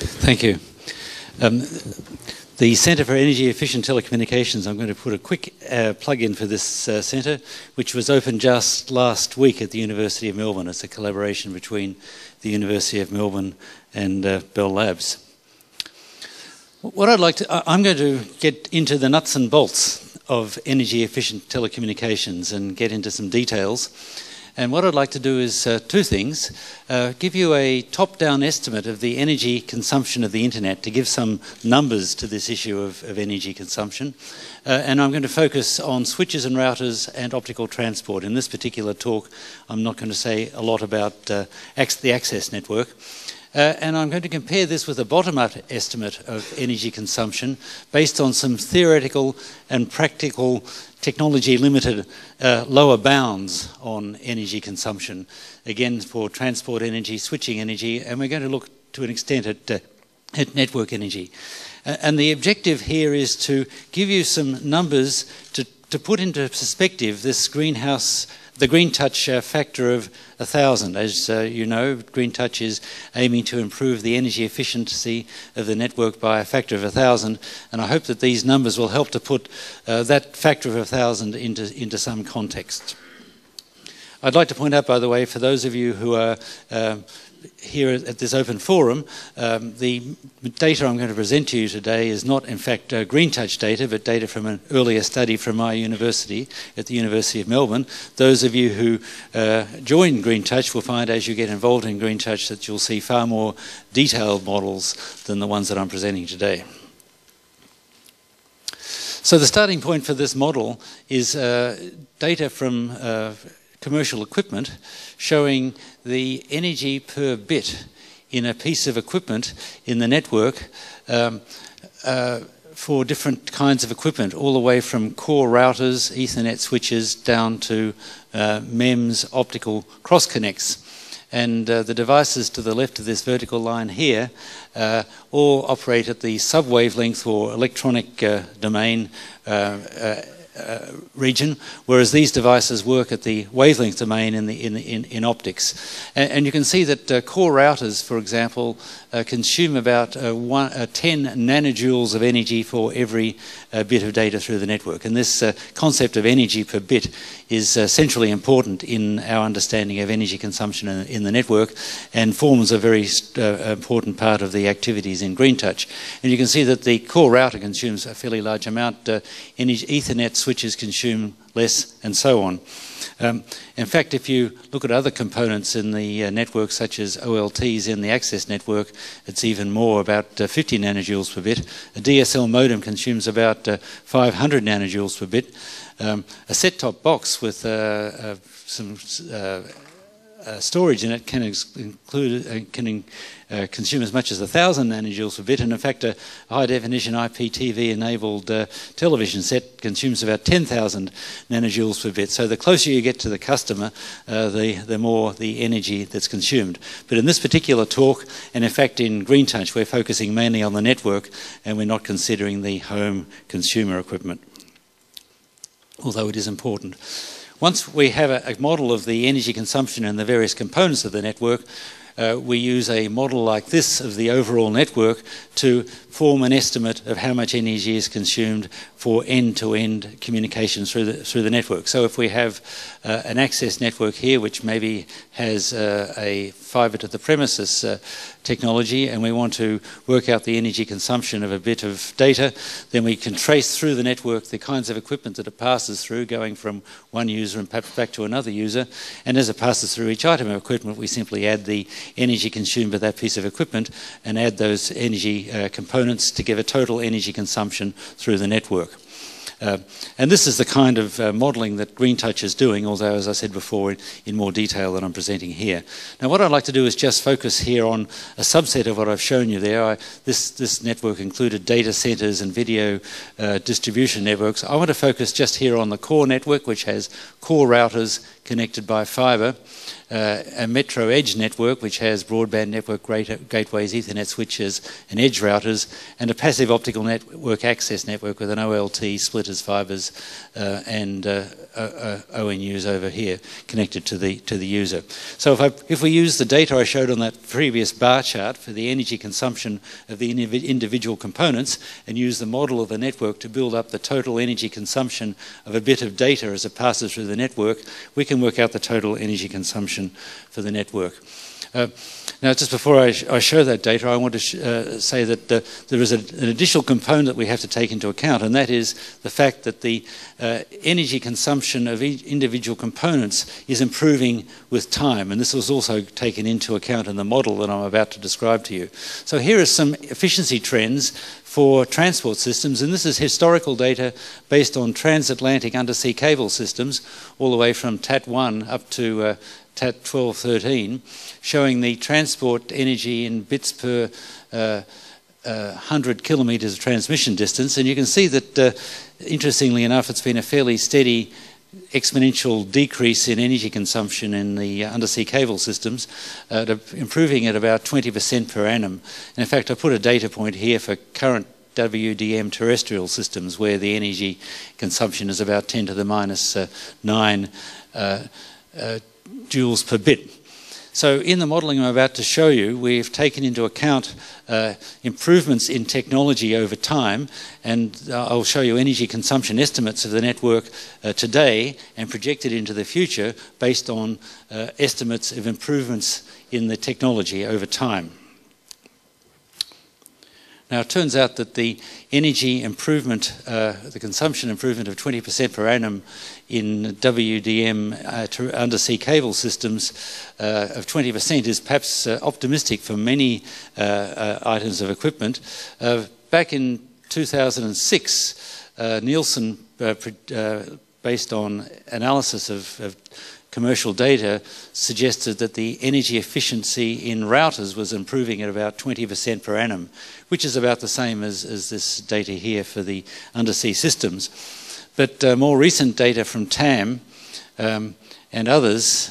Thank you. The Centre for Energy Efficient Telecommunications, I'm going to put a quick plug in for this centre, which was opened just last week at the University of Melbourne. It's a collaboration between the University of Melbourne and Bell Labs. What I'd like to, I'm going to get into the nuts and bolts of energy efficient telecommunications and get into some details. And what I'd like to do is two things. Give you a top-down estimate of the energy consumption of the internet to give some numbers to this issue of energy consumption. And I'm going to focus on switches and routers and optical transport. In this particular talk, I'm not going to say a lot about the access network. And I'm going to compare this with a bottom-up estimate of energy consumption based on some theoretical and practical technology-limited lower bounds on energy consumption, again for transport energy, switching energy, and we're going to look to an extent at network energy. And the objective here is to give you some numbers to put into perspective this the GreenTouch factor of 1,000. As you know, GreenTouch is aiming to improve the energy efficiency of the network by a factor of 1,000, and I hope that these numbers will help to put that factor of 1,000 into some context. I'd like to point out, by the way, for those of you who are here at this open forum, the data I'm going to present to you today is not, in fact, GreenTouch data, but data from an earlier study from my university, at the University of Melbourne. Those of you who join GreenTouch will find, as you get involved in GreenTouch, that you'll see far more detailed models than the ones that I'm presenting today. So the starting point for this model is data from commercial equipment showing the energy per bit in a piece of equipment in the network for different kinds of equipment, all the way from core routers, Ethernet switches, down to MEMS optical cross-connects. And the devices to the left of this vertical line here all operate at the sub-wavelength or electronic domain region, whereas these devices work at the wavelength domain in optics. And you can see that core routers, for example, consume about 10 nanojoules of energy for every bit of data through the network. And this concept of energy per bit is centrally important in our understanding of energy consumption in the network, and forms a very important part of the activities in GreenTouch. And you can see that the core router consumes a fairly large amount. Ethernet switches consume less, and so on. In fact, if you look at other components in the network, such as OLTs in the access network, it's even more, about 50 nanojoules per bit. A DSL modem consumes about 500 nanojoules per bit. A set-top box with some storage in it can consume as much as 1,000 nanojoules per bit, and in fact a high-definition IPTV enabled television set consumes about 10,000 nanojoules per bit. So the closer you get to the customer, the more the energy that's consumed. But in this particular talk, and in fact in GreenTouch, we're focusing mainly on the network, and we're not considering the home consumer equipment, although it is important. Once we have a model of the energy consumption and the various components of the network, we use a model like this of the overall network to form an estimate of how much energy is consumed for end-to-end communications through the network. So if we have an access network here, which maybe has a fibre to the premises technology, and we want to work out the energy consumption of a bit of data, then we can trace through the network the kinds of equipment that it passes through, going from one user and perhaps back to another user. And as it passes through each item of equipment, we simply add the energy consumed by that piece of equipment and add those energy components to give a total energy consumption through the network. And this is the kind of modelling that GreenTouch is doing, although, as I said before, in more detail than I'm presenting here. Now, what I'd like to do is just focus here on a subset of what I've shown you there. This network included data centres and video distribution networks. I want to focus just here on the core network, which has core routers connected by fibre, a metro edge network which has broadband network gateways, Ethernet switches and edge routers, and a passive optical network access network with an OLT, splitters, fibres and ONUs over here connected to the user. So if we use the data I showed on that previous bar chart for the energy consumption of the individual components and use the model of the network to build up the total energy consumption of a bit of data as it passes through the network, we can work out the total energy consumption for the network. Now, just before I show that data, I want to say that there is an additional component that we have to take into account, and that is the fact that the energy consumption of each individual components is improving with time, and this was also taken into account in the model that I'm about to describe to you. So here are some efficiency trends for transport systems, and this is historical data based on transatlantic undersea cable systems, all the way from TAT1 up to TAT 1213, showing the transport energy in bits per 100 kilometres of transmission distance. And you can see that, interestingly enough, it's been a fairly steady exponential decrease in energy consumption in the undersea cable systems, improving at about 20% per annum. And in fact, I put a data point here for current WDM terrestrial systems where the energy consumption is about 10 to the minus 9 joules per bit. So in the modelling I'm about to show you, we've taken into account improvements in technology over time, and I'll show you energy consumption estimates of the network today and projected into the future based on estimates of improvements in the technology over time. Now, it turns out that the energy improvement, the consumption improvement of 20% per annum in WDM undersea cable systems of 20% is perhaps optimistic for many items of equipment. Back in 2006, Nielsen, based on analysis of commercial data, suggested that the energy efficiency in routers was improving at about 20% per annum, which is about the same as this data here for the undersea systems. But more recent data from TAM and others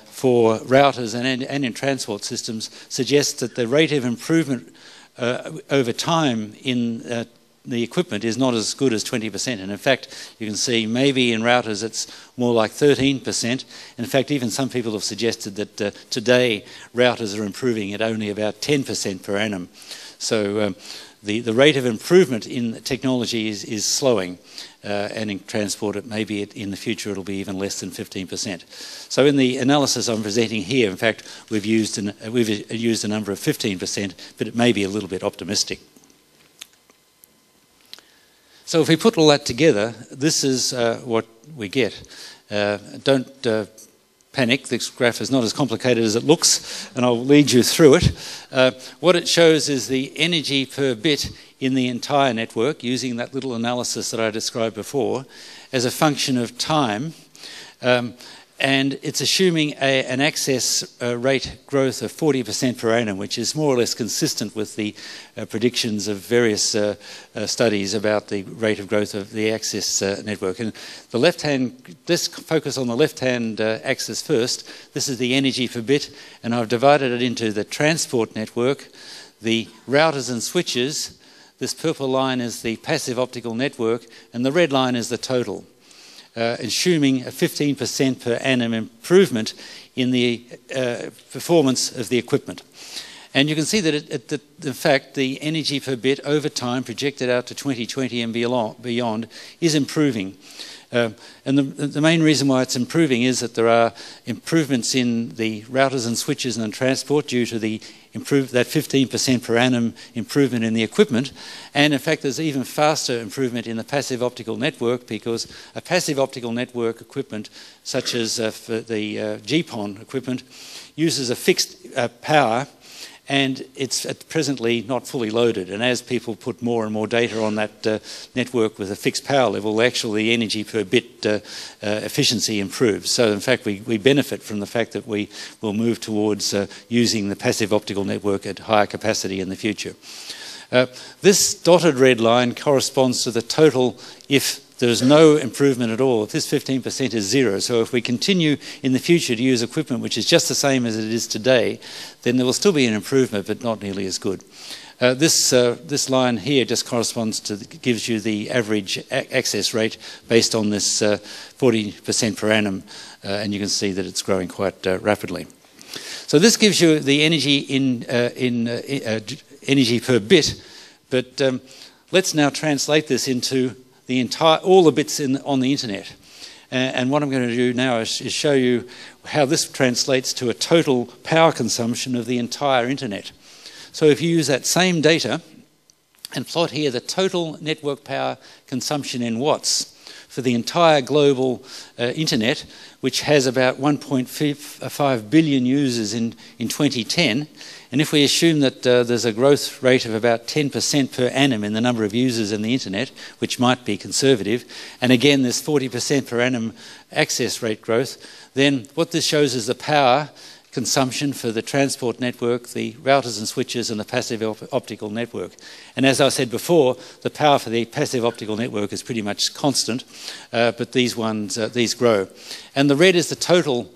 for routers and in transport systems suggests that the rate of improvement over time in the equipment is not as good as 20%. And in fact, you can see maybe in routers it's more like 13%. In fact, even some people have suggested that today routers are improving at only about 10% per annum. So the rate of improvement in technology is slowing, and in transport maybe in the future it'll be even less than 15%. So in the analysis I'm presenting here, in fact, we've used a number of 15%, but it may be a little bit optimistic. So if we put all that together, this is what we get. Don't panic, this graph is not as complicated as it looks, and I'll lead you through it. What it shows is the energy per bit in the entire network, using that little analysis that I described before, as a function of time. And it's assuming an access rate growth of 40% per annum, which is more or less consistent with the predictions of various studies about the rate of growth of the access network. And the left-hand, let's focus on the left-hand axis first. This is the energy per bit, and I've divided it into the transport network, the routers and switches. This purple line is the passive optical network, and the red line is the total. Assuming a 15% per annum improvement in the performance of the equipment. And you can see that, in fact, the energy per bit over time, projected out to 2020 and beyond, is improving. And the main reason why it's improving is that there are improvements in the routers and switches and transport due to that 15% per annum improvement in the equipment. And in fact, there's even faster improvement in the passive optical network, because a passive optical network equipment, such as for the GPON equipment, uses a fixed power, and it's presently not fully loaded. And as people put more and more data on that network with a fixed power level, actually the energy per bit efficiency improves. So in fact, we benefit from the fact that we will move towards using the passive optical network at higher capacity in the future. This dotted red line corresponds to the total if there is no improvement at all. If this 15% is zero, so if we continue in the future to use equipment which is just the same as it is today, then there will still be an improvement, but not nearly as good. This line here just corresponds to, gives you the average access rate based on this 40% per annum, and you can see that it's growing quite rapidly. So this gives you the energy energy per bit, but let's now translate this into the all the bits on the internet. And what I'm going to do now is show you how this translates to a total power consumption of the entire internet. So if you use that same data and plot here the total network power consumption in watts for the entire global internet, which has about 1.5 billion users in 2010, and if we assume that there's a growth rate of about 10% per annum in the number of users in the internet, which might be conservative, and again there's 40% per annum access rate growth, then what this shows is the power consumption for the transport network, the routers and switches, and the passive optical network. And as I said before, the power for the passive optical network is pretty much constant, but these grow. And the red is the total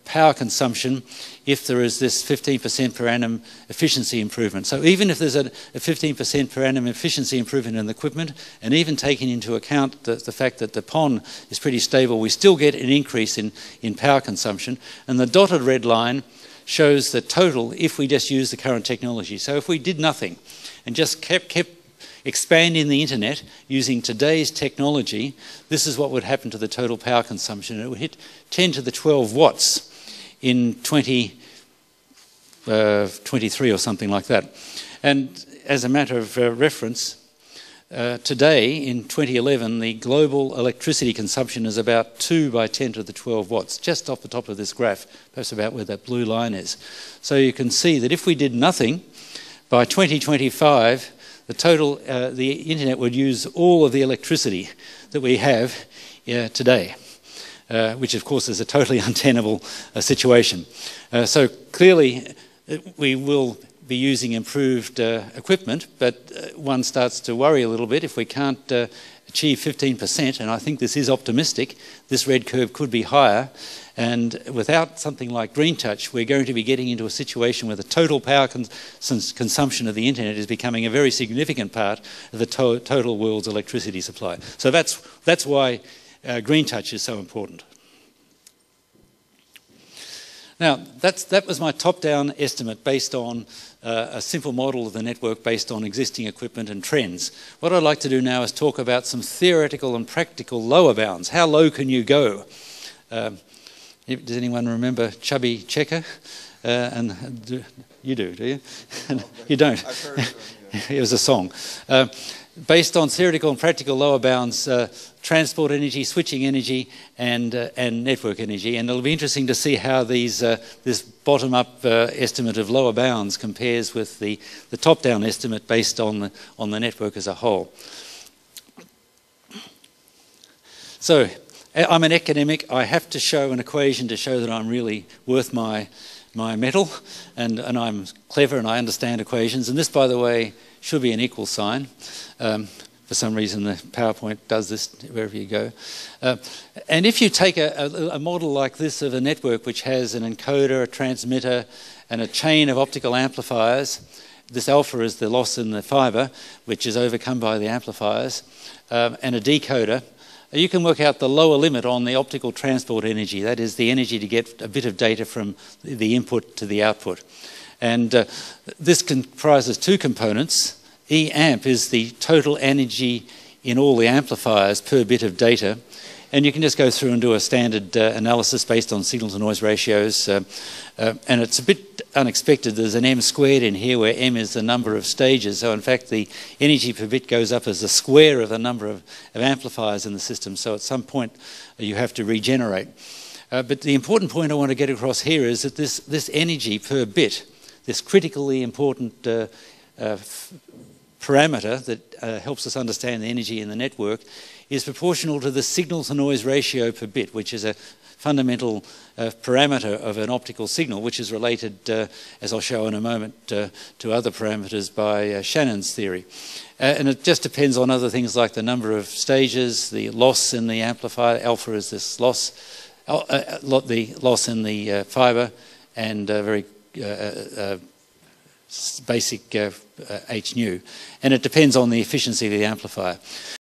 power consumption if there is this 15% per annum efficiency improvement. So even if there's a 15% per annum efficiency improvement in the equipment, and even taking into account the fact that the PON is pretty stable, we still get an increase in power consumption. And the dotted red line shows the total if we just use the current technology. So if we did nothing and just kept expanding the internet using today's technology, this is what would happen to the total power consumption. It would hit 10 to the 12 watts in 2023 or something like that. And as a matter of reference, today in 2011 the global electricity consumption is about 2 by 10 to the 12 watts, just off the top of this graph, that's about where that blue line is. So you can see that if we did nothing, by 2025 the internet would use all of the electricity that we have today, which of course is a totally untenable situation. So clearly we will be using improved equipment, but one starts to worry a little bit if we can't achieve 15%, and I think this is optimistic. This red curve could be higher, and without something like GreenTouch, we're going to be getting into a situation where the total power consumption of the internet is becoming a very significant part of the total world's electricity supply. So that's why GreenTouch is so important. Now, that was my top-down estimate based on a simple model of the network based on existing equipment and trends. What I'd like to do now is talk about some theoretical and practical lower bounds. How low can you go? Does anyone remember Chubby Checker? You do you? You don't? I've heard of it, yeah. It was a song. Based on theoretical and practical lower bounds, transport energy, switching energy, and network energy. And it'll be interesting to see how this bottom-up estimate of lower bounds compares with the top-down estimate based on the network as a whole. So, I'm an academic. I have to show an equation to show that I'm really worth my mettle, and I'm clever and I understand equations. And this, by the way, should be an equal sign. For some reason, the PowerPoint does this wherever you go. And if you take a model like this of a network which has an encoder, a transmitter, and a chain of optical amplifiers, this alpha is the loss in the fibre, which is overcome by the amplifiers, and a decoder, you can work out the lower limit on the optical transport energy. That is the energy to get a bit of data from the input to the output. And this comprises two components. E amp is the total energy in all the amplifiers per bit of data. And you can just go through and do a standard analysis based on signal-to-noise ratios. And it's a bit unexpected. There's an m squared in here where m is the number of stages. So in fact, the energy per bit goes up as the square of the number of amplifiers in the system. So at some point, you have to regenerate. But the important point I want to get across here is that this energy per bit, this critically important parameter that helps us understand the energy in the network, is proportional to the signal-to-noise ratio per bit, which is a fundamental parameter of an optical signal, which is related, as I'll show in a moment, to other parameters by Shannon's theory. And it just depends on other things like the number of stages, the loss in the amplifier. Alpha is this loss, the loss in the fibre, and very basic h nu. And it depends on the efficiency of the amplifier.